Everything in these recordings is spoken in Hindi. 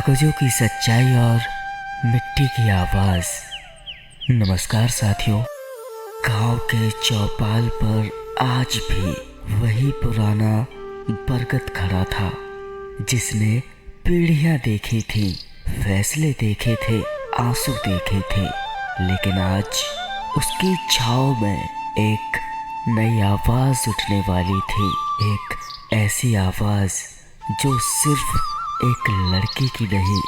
कागजों की सच्चाई और मिट्टी की आवाज। नमस्कार साथियों, गांव के चौपाल पर आज भी वही पुराना बरगद खड़ा था जिसने पीढ़ियां देखी थी, फैसले देखे थे, आंसू देखे थे। लेकिन आज उसकी छाव में एक नई आवाज उठने वाली थी। एक ऐसी आवाज जो सिर्फ एक लड़की की नहीं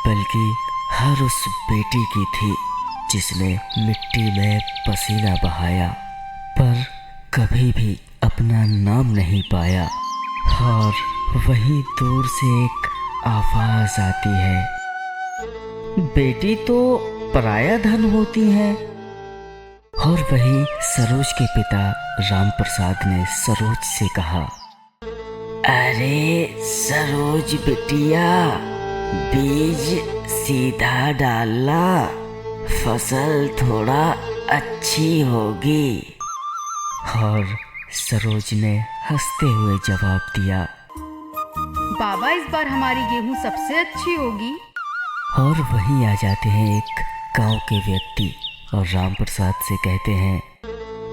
बल्कि हर उस बेटी की थी जिसने मिट्टी में पसीना बहाया पर कभी भी अपना नाम नहीं पाया। और वहीं दूर से एक आवाज आती है, बेटी तो पराया धन होती है। और वहीं सरोज के पिता राम प्रसाद ने सरोज से कहा, अरे सरोज बिटिया, बीज सीधा डालना, फसल थोड़ा अच्छी होगी। और सरोज ने हंसते हुए जवाब दिया, बाबा इस बार हमारी गेहूं सबसे अच्छी होगी। और वहीं आ जाते हैं एक गांव के व्यक्ति और राम प्रसाद से कहते हैं,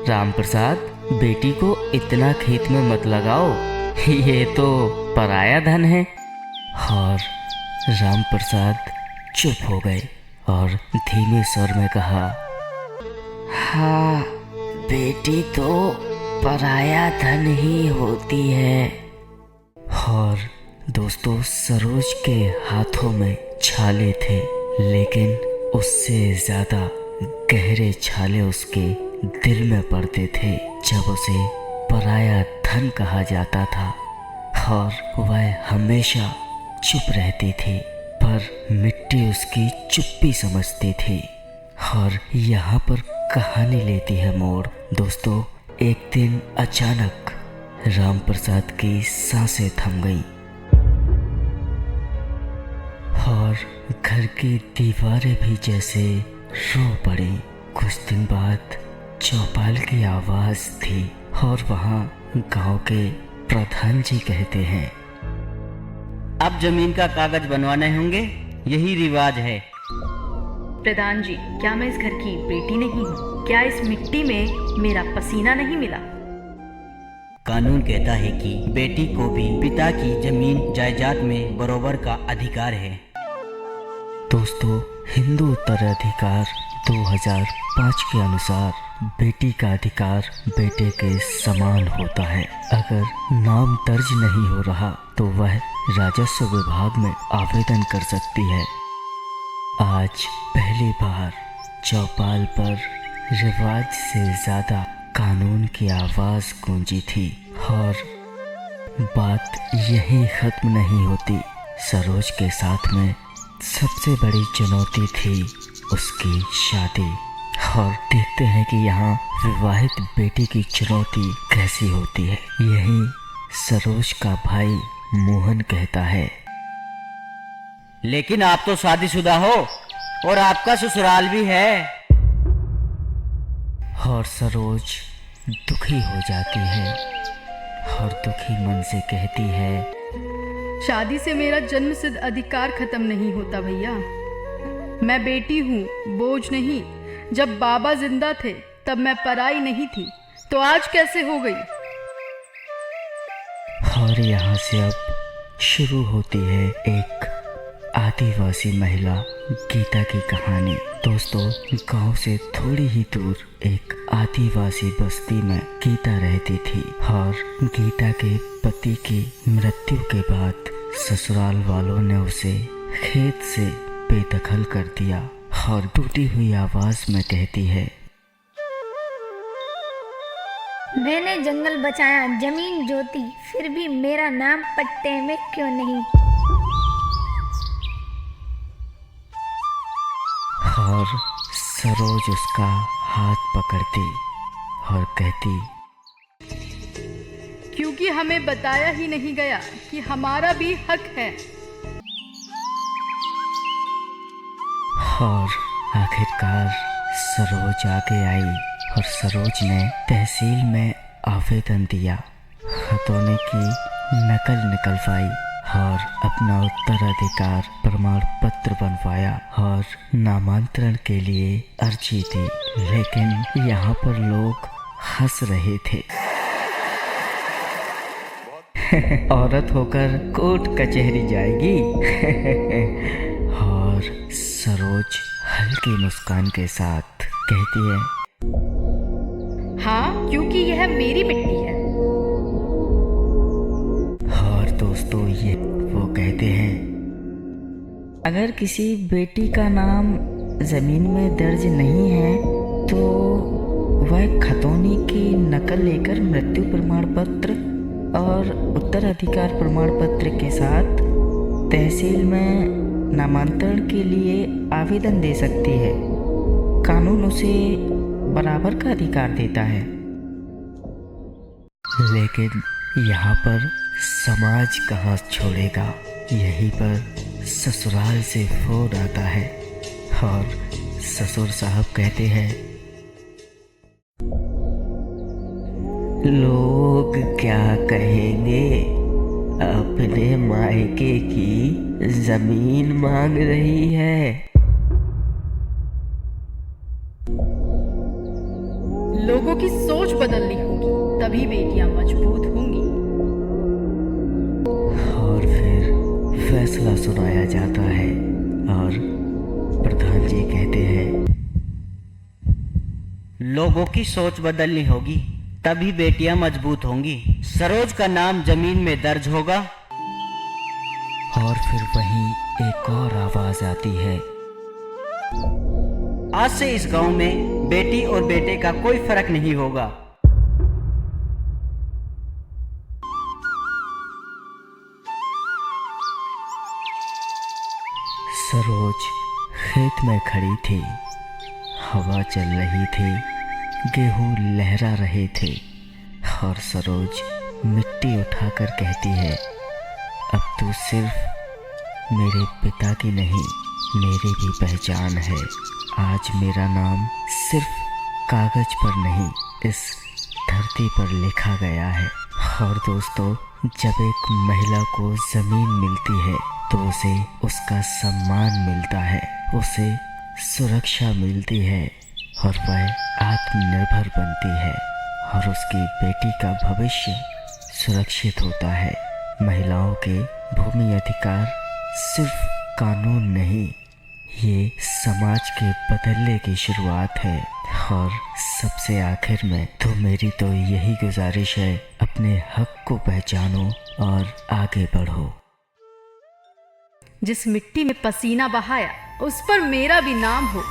राम प्रसाद, बेटी को इतना खेत में मत लगाओ, ये तो पराया धन है। और राम प्रसाद चुप हो गए और धीमे स्वर में कहा, हाँ, बेटी तो पराया धन ही होती है। और दोस्तों, सरोज के हाथों में छाले थे, लेकिन उससे ज्यादा गहरे छाले उसके दिल में पड़ते थे जब उसे पराया धन कहा जाता था। और वह हमेशा चुप रहती थी पर मिट्टी उसकी चुप्पी समझती थी। और यहाँ पर कहानी लेती है मोड़। दोस्तों, एक दिन अचानक राम प्रसाद की सांसें थम गईं और घर की दीवारें भी जैसे रो पड़ी। कुछ दिन बाद चौपाल की आवाज थी और वहाँ गांव के प्रधान जी कहते हैं, अब जमीन का कागज बनवाने होंगे, यही रिवाज है। प्रधान जी, क्या मैं इस घर की बेटी नहीं हूँ? क्या इस मिट्टी में मेरा पसीना नहीं मिला? कानून कहता है कि बेटी को भी पिता की जमीन जायदाद में बराबर का अधिकार है। दोस्तों, हिंदू उत्तराधिकार 2005 के अनुसार बेटी का अधिकार बेटे के समान होता है। अगर नाम दर्ज नहीं हो रहा तो वह राजस्व विभाग में आवेदन कर सकती है। आज पहली बार चौपाल पर रिवाज से ज्यादा कानून की आवाज गूंजी थी। और बात यही खत्म नहीं होती। सरोज के साथ में सबसे बड़ी चुनौती थी उसकी शादी। और देखते हैं कि यहाँ विवाहित बेटी की चुनौती कैसी होती है। यही सरोज का भाई मोहन कहता है, लेकिन आप तो शादीशुदा हो और आपका ससुराल भी है। और सरोज दुखी हो जाती है और दुखी मन से कहती है, शादी से मेरा जन्मसिद्ध अधिकार खत्म नहीं होता भैया। मैं बेटी हूँ, बोझ नहीं। जब बाबा जिंदा थे तब मैं पराई नहीं थी, तो आज कैसे हो गई? और यहाँ से अब शुरू होती है एक आदिवासी महिला गीता की कहानी। दोस्तों, गांव से थोड़ी ही दूर एक आदिवासी बस्ती में गीता रहती थी। और गीता के पति की मृत्यु के बाद ससुराल वालों ने उसे खेत से बेदखल कर दिया। और टूटी हुई आवाज में कहती है, मैंने जंगल बचाया, जमीन जोती, फिर भी मेरा नाम पट्टे में क्यों नहीं? और सरोज उसका हाथ पकड़ती और कहती, क्योंकि हमें बताया ही नहीं गया कि हमारा भी हक है। और आखिरकार सरोज आगे आई और सरोज ने तहसील में आवेदन दिया, खतौनी की नकल निकलवाई और अपना उत्तराधिकार प्रमाण पत्र बनवाया और नामांतरण के लिए अर्जी दी, लेकिन यहाँ पर लोग हंस रहे थे। औरत होकर कोर्ट कचहरी जाएगी। और सरोज हल्की मुस्कान के साथ कहती है, हाँ, क्योंकि यह मेरी मिट्टी है। और दोस्तों ये वो कहते हैं, अगर किसी बेटी का नाम जमीन में दर्ज नहीं है तो वह खतौनी की नकल लेकर मृत्यु प्रमाण पत्र और उत्तराधिकार प्रमाण पत्र के साथ तहसील में नामांतरण के लिए आवेदन दे सकती है। कानून उसे बराबर का अधिकार देता है। लेकिन यहाँ पर समाज कहाँ छोड़ेगा। यहीं पर ससुराल से फोन आता है और ससुर साहब कहते हैं, लोग क्या कहेंगे, अपने मायके की जमीन मांग रही है। लोगों की सोच बदलनी होगी, तभी बेटियां मजबूत होंगी। और फिर फैसला सुनाया जाता है और प्रधान जी कहते हैं, लोगों की सोच बदलनी होगी, तभी बेटियां मजबूत होंगी। सरोज का नाम जमीन में दर्ज होगा। और फिर वहीं एक और आवाज आती है, आज से इस गांव में बेटी और बेटे का कोई फर्क नहीं होगा। सरोज खेत में खड़ी थी, हवा चल रही थी, गेहूं लहरा रहे थे और सरोज मिट्टी उठाकर कहती है, अब तो सिर्फ मेरे पिता की नहीं, मेरी भी पहचान है। आज मेरा नाम सिर्फ कागज पर नहीं, इस धरती पर लिखा गया है। और दोस्तों, जब एक महिला को जमीन मिलती है तो उसे उसका सम्मान मिलता है, उसे सुरक्षा मिलती है और वह आत्मनिर्भर बनती है और उसकी बेटी का भविष्य सुरक्षित होता है। महिलाओं के भूमि अधिकार सिर्फ कानून नहीं, ये समाज के बदलने की शुरुआत है। और सबसे आखिर में तो मेरी तो यही गुजारिश है, अपने हक को पहचानो और आगे बढ़ो। जिस मिट्टी में पसीना बहाया उस पर मेरा भी नाम हो।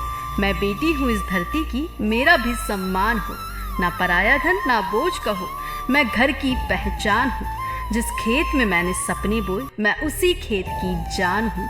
मैं बेटी हूँ इस धरती की, मेरा भी सम्मान हो। ना पराया धन ना बोझ कहो, मैं घर की पहचान हूँ। जिस खेत में मैंने सपने बोए, मैं उसी खेत की जान हूँ।